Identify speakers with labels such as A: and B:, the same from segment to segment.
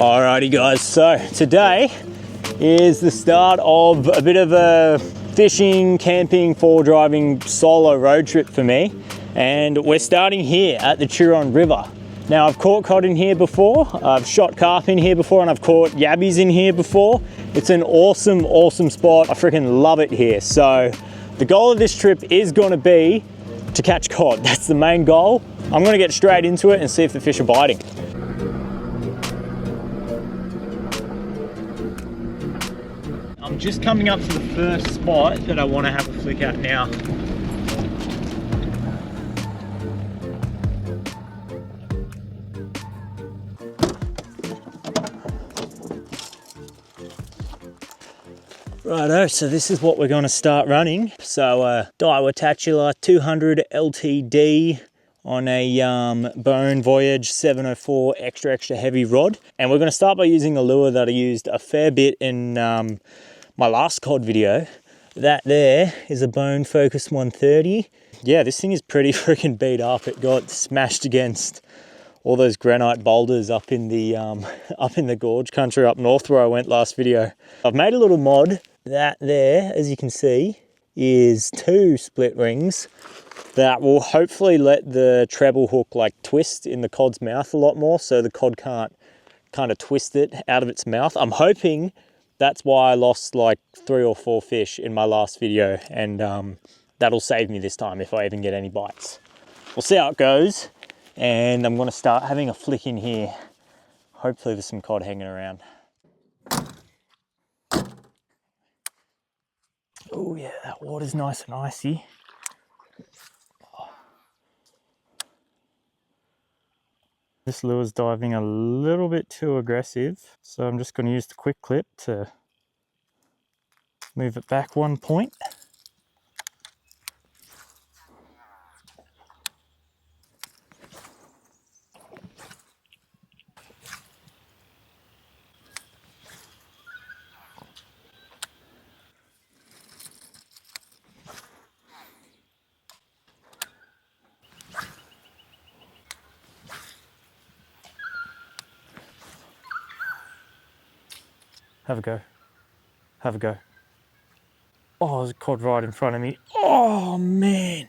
A: Alrighty guys, so today is the start of a bit of a fishing, camping, four driving solo road trip for me, and we're starting here at the Turon River. Now I've caught cod in here before, I've shot carp in here before, and I've caught yabbies in here before. It's an awesome spot. I freaking love it here. So the goal of this trip is going to be to catch cod. That's the main goal. I'm going to get straight into it and see if the fish are biting. I'm just coming up to the first spot that I want to have a flick at now. Righto, so this is what we're going to start running. So Daiwa Tatula 200 LTD on a Bone Voyage 704 extra heavy rod. And we're going to start by using a lure that I used a fair bit in my last cod video. That there is a Bone Focus 130. Yeah, this thing is pretty freaking beat up. It got smashed against all those granite boulders up in the gorge country up north where I went last video. I've made a little mod. That there, as you can see, is 2 split rings that will hopefully let the treble hook like twist in the cod's mouth a lot more, so the cod can't kind of twist it out of its mouth. I'm hoping that's why I lost like 3 or 4 fish in my last video, and that'll save me this time if I even get any bites. We'll see how it goes, and I'm going to start having a flick in here. Hopefully there's some cod hanging around. Oh yeah, that water's nice and icy. This lure's diving a little bit too aggressive, so I'm just going to use the quick clip to move it back 1 point. Have a go. Have a go. Oh, there's a cod right in front of me. Oh man!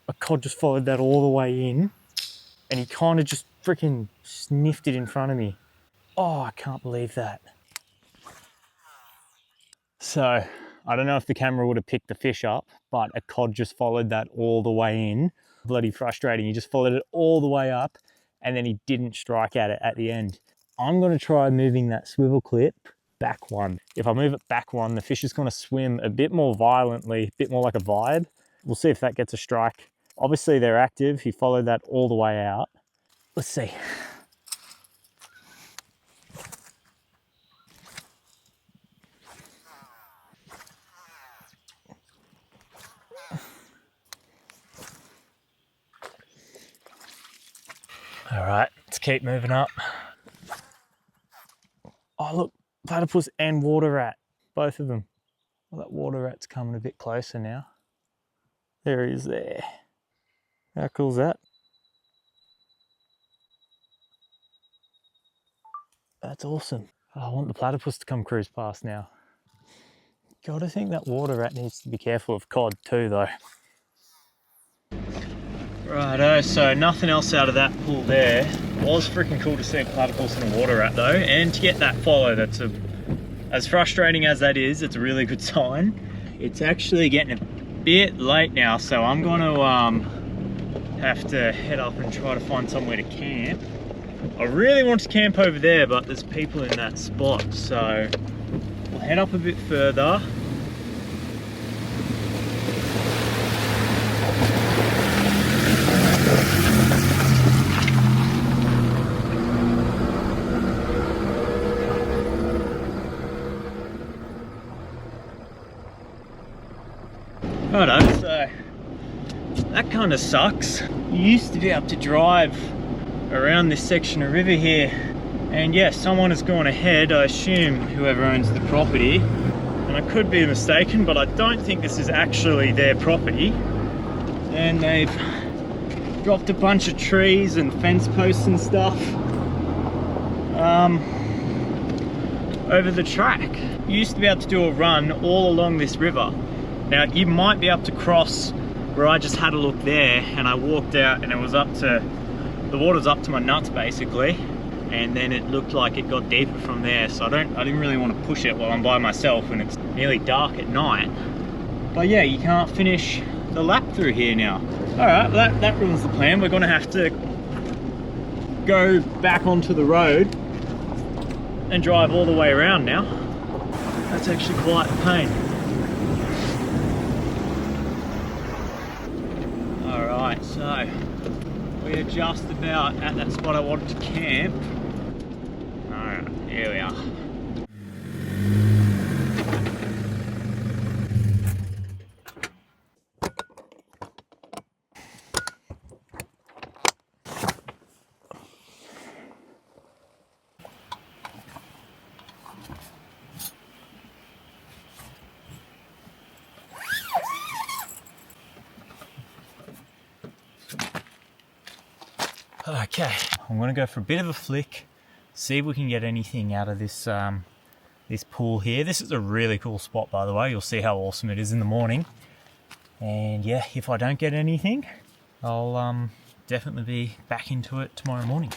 A: A cod just followed that all the way in, and he kind of just freaking sniffed it in front of me. Oh, I can't believe that. So, I don't know if the camera would have picked the fish up, but a cod just followed that all the way in. Bloody frustrating. He just followed it all the way up, and then he didn't strike at it at the end. I'm going to try moving that swivel clip back 1. If I move it back 1, the fish is going to swim a bit more violently, a bit more like a vibe. We'll see if that gets a strike. Obviously they're active. He followed that all the way out. Let's see. All right, let's keep moving up. Oh look, platypus and water rat, both of them. Well, that water rat's coming a bit closer now. There he is there. How cool is that? That's awesome. Oh, I want the platypus to come cruise past now. God, I think that water rat needs to be careful of cod too though. Righto, so nothing else out of that pool there. It was freaking cool to see a platypus and a water rat though, and to get that follow. That's as frustrating as that is, it's a really good sign. It's actually getting a bit late now, so I'm going to have to head up and try to find somewhere to camp. I really want to camp over there, but there's people in that spot, so we'll head up a bit further. Righto, so that kind of sucks. You used to be able to drive around this section of river here, and yeah, someone has gone ahead, I assume whoever owns the property, and I could be mistaken, but I don't think this is actually their property, and they've dropped a bunch of trees and fence posts and stuff. over the track. You used to be able to do a run all along this river. Now you might be able to cross where I just had a look there, and I walked out and it was up to, the water's up to my nuts basically, and then it looked like it got deeper from there. So I didn't really want to push it while I'm by myself and it's nearly dark at night. But yeah, you can't finish the lap through here now. All right, well that ruins the plan. We're gonna have to go back onto the road and drive all the way around now. That's actually quite a pain. All right, so we are just about at that spot I wanted to camp. All right, here we are. Okay, I'm gonna go for a bit of a flick, see if we can get anything out of this this pool here. This is a really cool spot, by the way. You'll see how awesome it is in the morning. And yeah, if I don't get anything, I'll definitely be back into it tomorrow morning.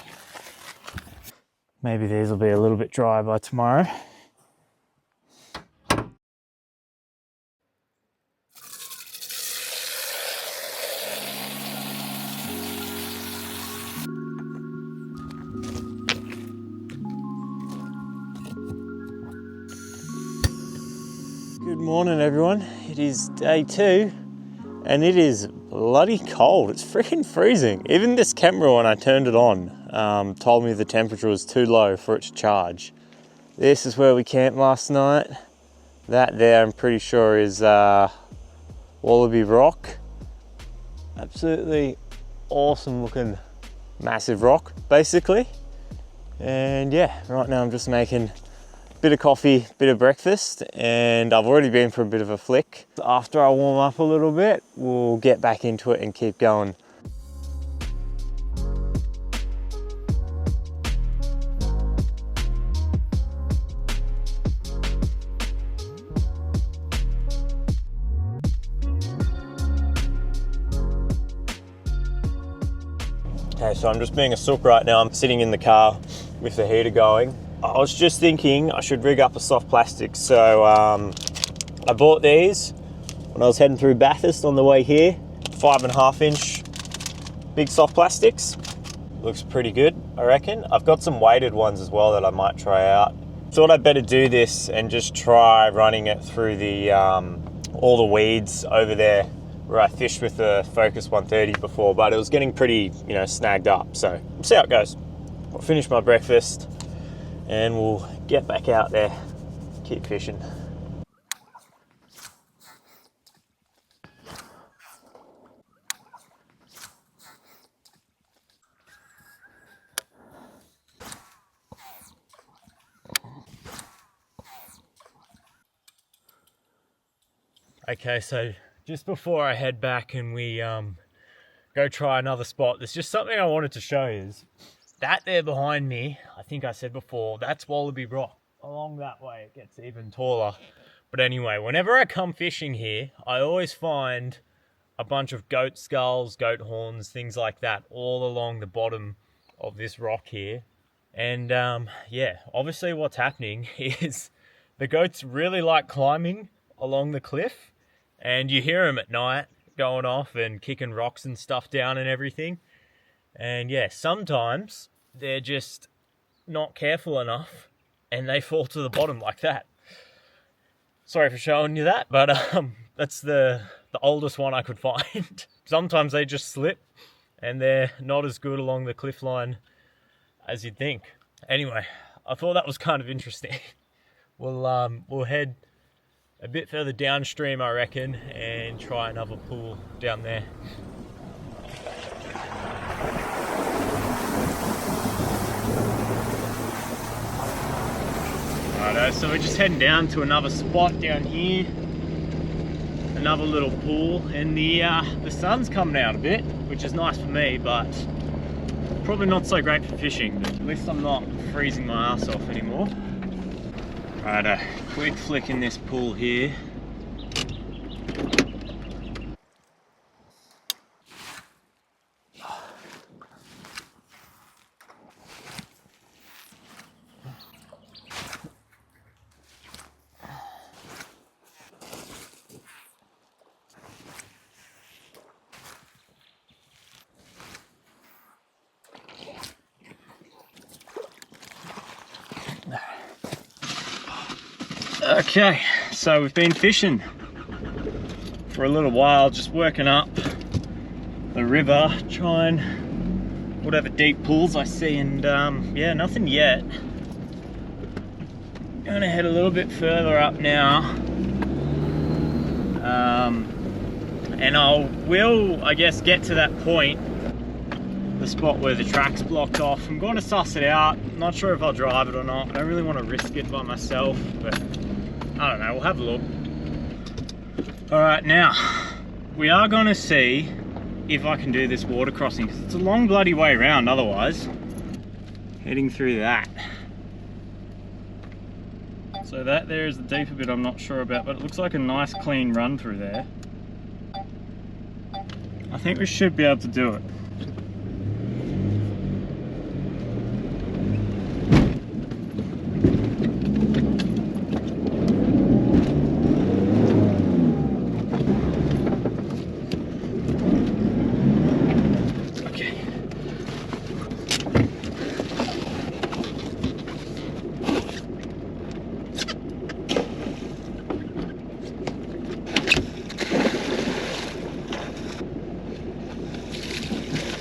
A: Maybe these will be a little bit dry by tomorrow. Good morning everyone, it is day 2 and it is bloody cold. It's freaking freezing. Even this camera, when I turned it on, told me the temperature was too low for it to charge. This is where we camped last night. That there I'm pretty sure is Wallaby Rock. Absolutely awesome looking massive rock basically. And yeah, right now I'm just making bit of coffee, bit of breakfast, and I've already been for a bit of a flick. After I warm up a little bit, we'll get back into it and keep going. Okay, so I'm just being a sook right now. I'm sitting in the car with the heater going. I was just thinking I should rig up a soft plastic. So I bought these when I was heading through Bathurst on the way here. 5.5 inch big soft plastics. Looks pretty good, I reckon. I've got some weighted ones as well that I might try out. Thought I'd better do this and just try running it through the all the weeds over there where I fished with the Focus 130 before, but it was getting pretty, snagged up. So we'll see how it goes. I'll finish my breakfast and we'll get back out there, keep fishing. Okay, so just before I head back and we go try another spot, there's just something I wanted to show you. That there behind me, I think I said before, that's Wallaby Rock. Along that way it gets even taller. But anyway, whenever I come fishing here, I always find a bunch of goat skulls, goat horns, things like that, all along the bottom of this rock here. And yeah, obviously what's happening is the goats really like climbing along the cliff, and you hear them at night going off and kicking rocks and stuff down and everything. And yeah, sometimes they're just not careful enough and they fall to the bottom like that. Sorry for showing you that, but that's the oldest one I could find. Sometimes they just slip and they're not as good along the cliff line as you'd think. Anyway, I thought that was kind of interesting. We'll head a bit further downstream, I reckon, and try another pool down there. Righto, so we're just heading down to another spot down here, another little pool, and the sun's coming out a bit, which is nice for me, but probably not so great for fishing. But at least I'm not freezing my ass off anymore. Right, a quick flick in this pool here. Okay, so we've been fishing for a little while, just working up the river, trying whatever deep pools I see, and yeah, nothing yet. Gonna head a little bit further up now, and I guess get to that point, the spot where the track's blocked off. I'm going to suss it out. Not sure if I'll drive it or not. I don't really want to risk it by myself, but I don't know, we'll have a look. All right, now we are going to see if I can do this water crossing, because it's a long bloody way around otherwise. Heading through that. So that there is the deeper bit I'm not sure about, but it looks like a nice clean run through there. I think we should be able to do it.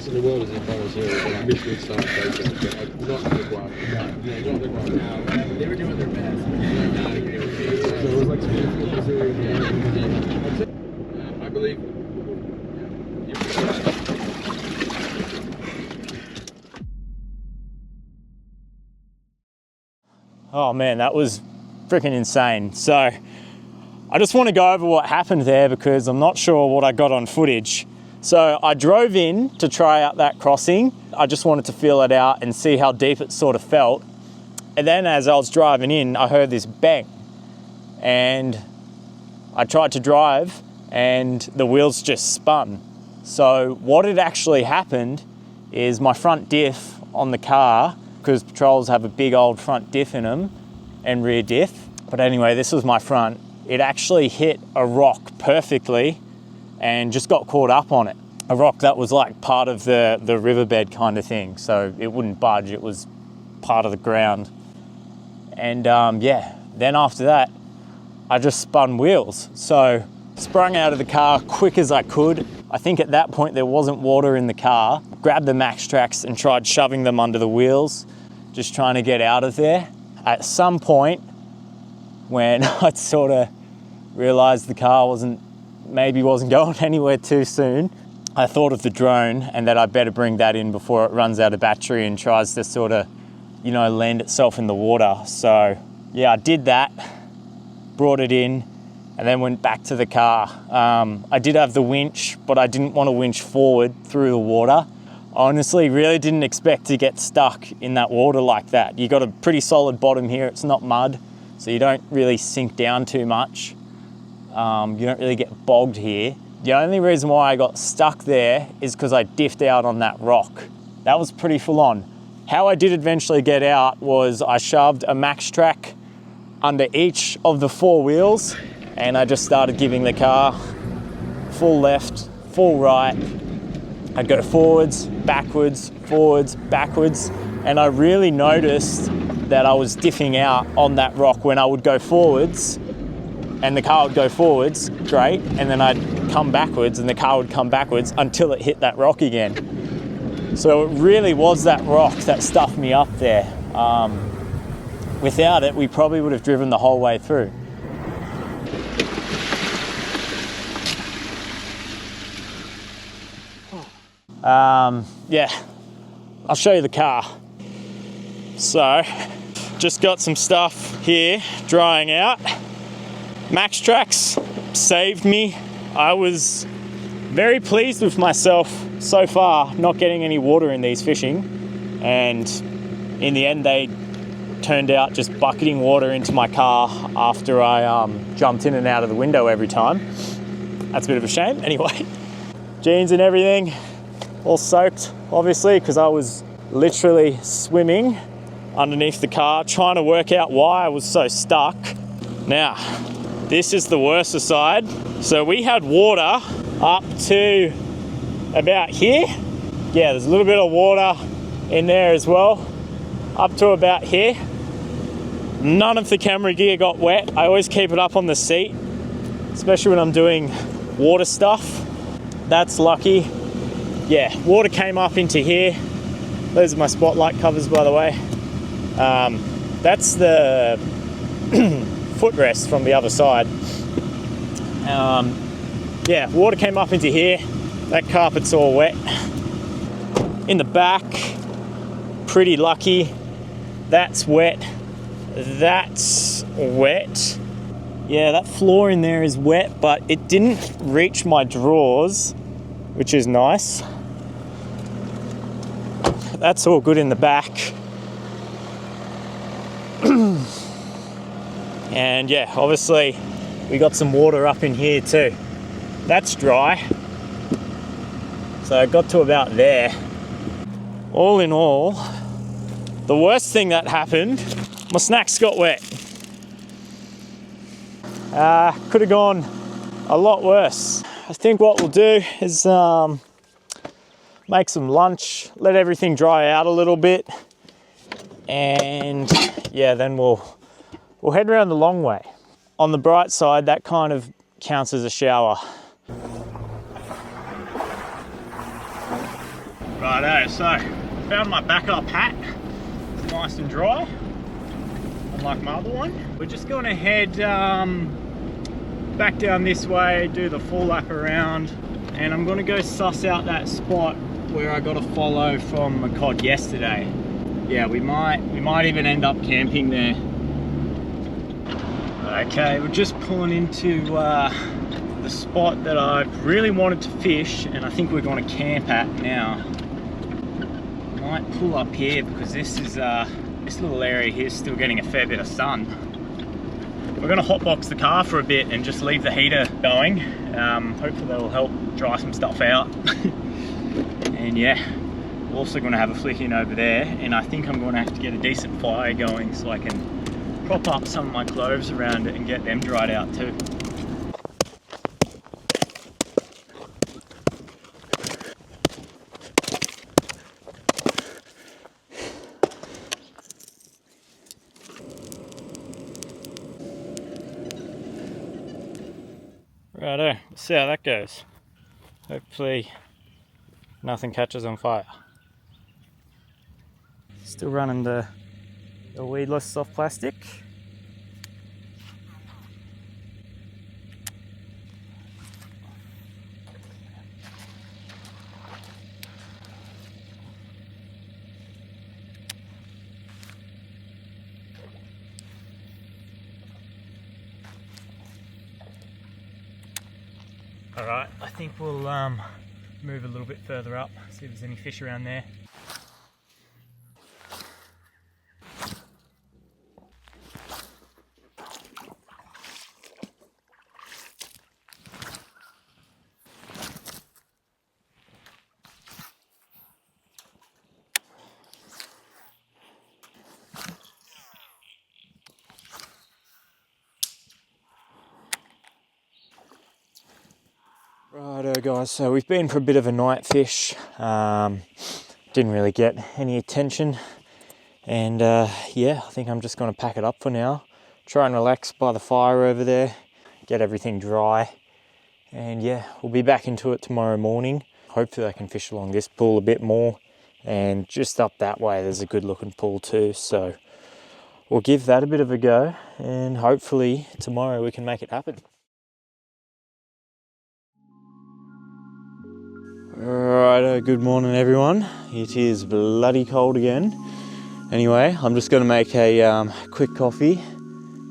B: The world is in Buenos Aires, and I'm Michigan Star Station, but not Uruguay. Yeah, not Uruguay now. They were doing their best. So it was like I believe.
A: Oh man, that was freaking insane. So I just want to go over what happened there because I'm not sure what I got on footage. So I drove in to try out that crossing. I just wanted to feel it out and see how deep it sort of felt. And then as I was driving in, I heard this bang. And I tried to drive and the wheels just spun. So what had actually happened is my front diff on the car, because Patrols have a big old front diff in them and rear diff. But anyway, this was my front. It actually hit a rock perfectly and just got caught up on it. A rock that was like part of the riverbed kind of thing. So it wouldn't budge, it was part of the ground. And yeah, then after that, I just spun wheels. So sprung out of the car quick as I could. I think at that point there wasn't water in the car. Grabbed the Max Tracks and tried shoving them under the wheels, just trying to get out of there. At some point, when I'd sort of realized the car maybe wasn't going anywhere too soon, I thought of the drone and that I better bring that in before it runs out of battery and tries to sort of, you know, land itself in the water. So yeah, I did that, brought it in, and then went back to the car. I did have the winch, but I didn't want to winch forward through the water. I honestly really didn't expect to get stuck in that water like that. You got a pretty solid bottom here, it's not mud, so you don't really sink down too much. You don't really get bogged here. The only reason why I got stuck there is because I diffed out on that rock. That was pretty full on. How I did eventually get out was I shoved a Max Track under each of the four wheels and I just started giving the car full left, full right. I'd go forwards, backwards, and I really noticed that I was diffing out on that rock when I would go forwards and the car would go forwards, great, and then I'd come backwards and the car would come backwards until it hit that rock again. So it really was that rock that stuffed me up there. Without it, we probably would have driven the whole way through. Yeah, I'll show you the car. So, just got some stuff here drying out. Max Tracks saved me. I was very pleased with myself so far, not getting any water in these fishing. And in the end, they turned out just bucketing water into my car after I jumped in and out of the window every time. That's a bit of a shame. Anyway, jeans and everything all soaked, obviously, because I was literally swimming underneath the car, trying to work out why I was so stuck. Now, this is the worst aside. So we had water up to about here. Yeah, there's a little bit of water in there as well, up to about here. None of the camera gear got wet. I always keep it up on the seat, especially when I'm doing water stuff. That's lucky. Yeah, water came up into here. Those are my spotlight covers, by the way. That's the footrest from the other side. Yeah, water came up into here. That carpet's all wet. In the back, pretty lucky. That's wet. That's wet. Yeah, that floor in there is wet, but it didn't reach my drawers, which is nice. That's all good in the back. And yeah, obviously we got some water up in here too. That's dry. So I got to about there. All in all, the worst thing that happened, my snacks got wet. Could have gone a lot worse. I think what we'll do is make some lunch, let everything dry out a little bit, and yeah, then we'll head around the long way. On the bright side, that kind of counts as a shower. Righto, so found my backup hat. It's nice and dry, unlike my other one. We're just gonna head back down this way, do the full lap around, and I'm gonna go suss out that spot where I got a follow from Murray Cod yesterday. Yeah, we might even end up camping there. Okay, we're just pulling into the spot that I've really wanted to fish, and I think we're going to camp at now. Might pull up here because this little area here is still getting a fair bit of sun. We're going to hotbox the car for a bit and just leave the heater going. Hopefully that will help dry some stuff out. And yeah, we're also going to have a flick in over there, and I think I'm going to have to get a decent fire going so I can prop up some of my clothes around it and get them dried out too. Righto, let's see how that goes. Hopefully nothing catches on fire. Still running the weedless soft plastic. Alright, I think we'll move a little bit further up, see if there's any fish around there. Righto guys, so we've been for a bit of a night fish. Didn't really get any attention, and yeah, I think I'm just going to pack it up for now. Try and relax by the fire over there, get everything dry, and yeah, we'll be back into it tomorrow morning. Hopefully I can fish along this pool a bit more, and just up that way there's a good looking pool too, so we'll give that a bit of a go, and hopefully tomorrow we can make it happen. Righto, good morning everyone. It is bloody cold again. Anyway, I'm just going to make a quick coffee,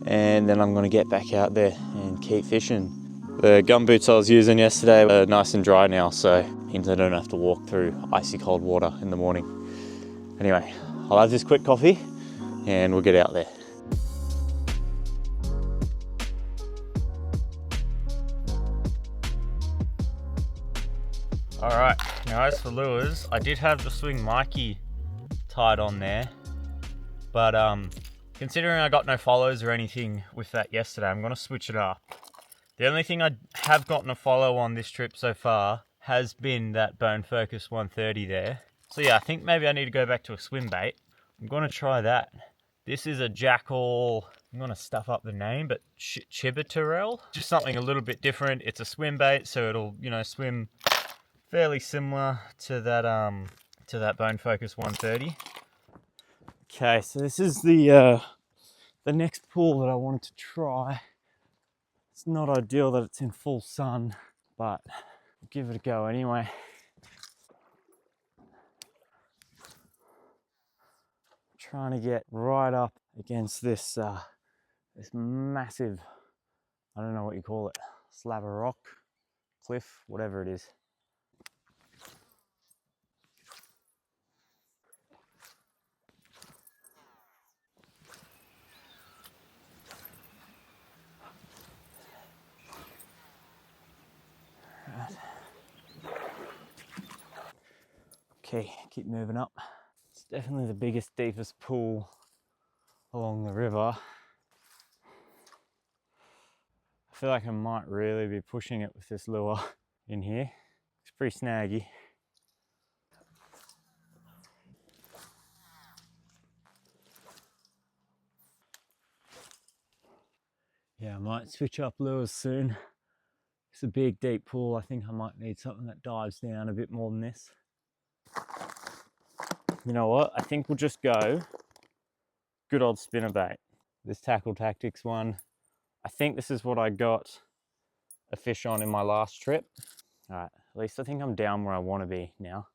A: and then I'm going to get back out there and keep fishing. The gumboots I was using yesterday are nice and dry now, so means I don't have to walk through icy cold water in the morning. Anyway, I'll have this quick coffee and we'll get out there. All right, now as for lures, I did have the Swing Mikey tied on there, but considering I got no follows or anything with that yesterday, I'm gonna switch it up. The only thing I have gotten a follow on this trip so far has been that Bone Focus 130 there. So yeah, I think maybe I need to go back to a swim bait. I'm gonna try that. This is a Jackal, I'm gonna stuff up the name, but Chibiturel. Just something a little bit different. It's a swim bait, so it'll, you know, swim fairly similar to that Bone Focus 130. Okay, so this is the next pool that I wanted to try. It's not ideal that it's in full sun, but we'll give it a go anyway. Trying to get right up against this this massive, I don't know what you call it, slab of rock, cliff, whatever it is. Right. Okay, keep moving up. It's definitely the biggest, deepest pool along the river. I feel like I might really be pushing it with this lure in here. It's pretty snaggy. Yeah, I might switch up lures soon. It's a big, deep pool. I think I might need something that dives down a bit more than this. You know what? I think we'll just go good old spinnerbait. This Tackle Tactics one. I think this is what I got a fish on in my last trip. All right, at least I think I'm down where I want to be now.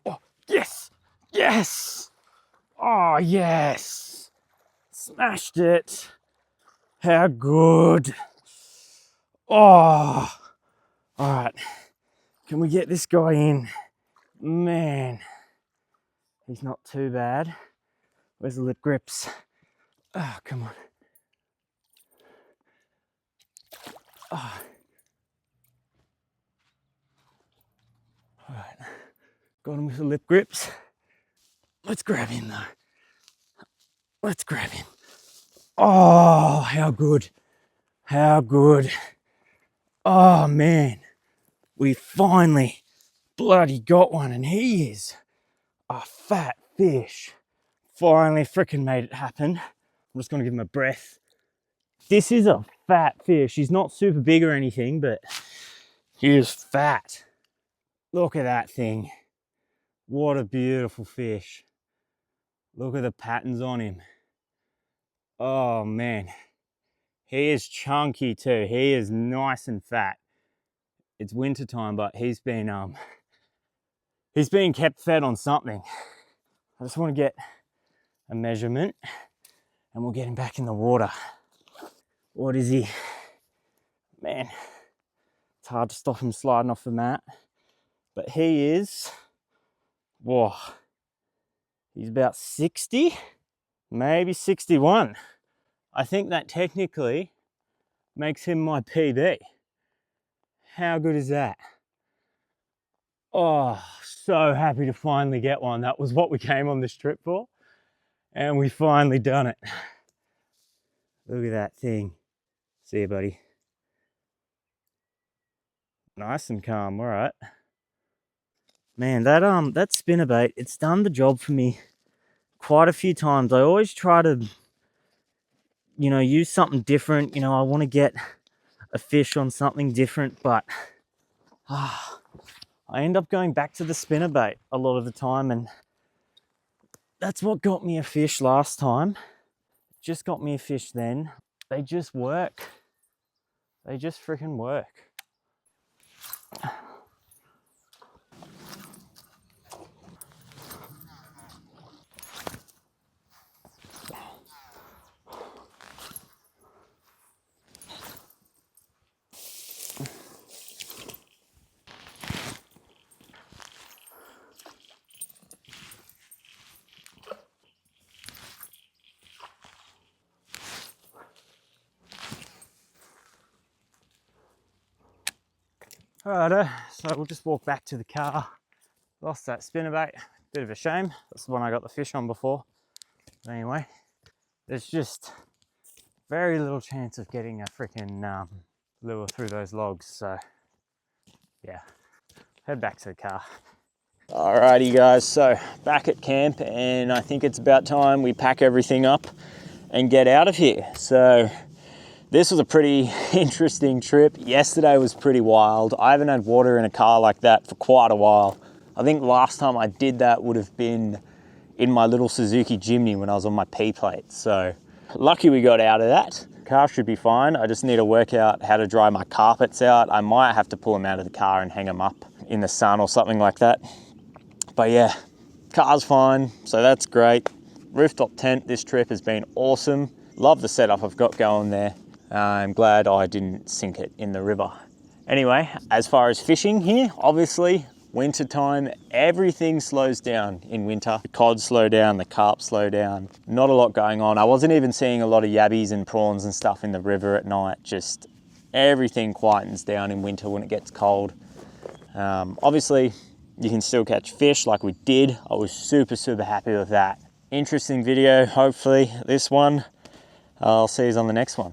A: Oh, yes! Yes! Oh, yes! Smashed it! How good! Oh! Alright, can we get this guy in? Man, he's not too bad. Where's the lip grips? Oh, come on. Oh. Alright, got him with the lip grips. Let's grab him though. Let's grab him. Oh, how good. How good. Oh man, we finally bloody got one, and he is a fat fish. Finally freaking made it happen. I'm just gonna give him a breath. This is a fat fish. He's not super big or anything, but he is fat. Look at that thing. What a beautiful fish. Look at the patterns on him. Oh man, he is chunky too. He is nice and fat. It's winter time, but he's been kept fed on something. I just want to get a measurement and we'll get him back in the water. What is he? Man, it's hard to stop him sliding off the mat, but he is, whoa, he's about 60, maybe 61. I think that technically makes him my PB. How good is that? Oh, so happy to finally get one. That was what we came on this trip for, and we finally done it. Look at that thing. See you, buddy. Nice and calm. All right. Man, that spinnerbait, it's done the job for me quite a few times. I always try to, you know, use something different. You know, I want to get a fish on something different, but I end up going back to the spinnerbait a lot of the time, and that's what got me a fish last time. Just got me a fish then. They just work. They just freaking work. Alrighto, so we'll just walk back to the car. Lost that spinnerbait, bit of a shame. That's the one I got the fish on before. But anyway, there's just very little chance of getting a freaking lure through those logs. So yeah, head back to the car. Alrighty guys, so back at camp, and I think it's about time we pack everything up and get out of here. So this was a pretty interesting trip. Yesterday was pretty wild. I haven't had water in a car like that for quite a while. I think last time I did that would have been in my little Suzuki Jimny when I was on my P-plate. So lucky we got out of that. Car should be fine. I just need to work out how to dry my carpets out. I might have to pull them out of the car and hang them up in the sun or something like that. But yeah, car's fine, so that's great. Rooftop tent this trip has been awesome. Love the setup I've got going there. I'm glad I didn't sink it in the river. Anyway, as far as fishing here, obviously winter time, everything slows down in winter. The cod slow down, the carp slow down. Not a lot going on. I wasn't even seeing a lot of yabbies and prawns and stuff in the river at night. Just everything quietens down in winter when it gets cold. Obviously, you can still catch fish like we did. I was super happy with that. Interesting video, hopefully this one. I'll see you on the next one.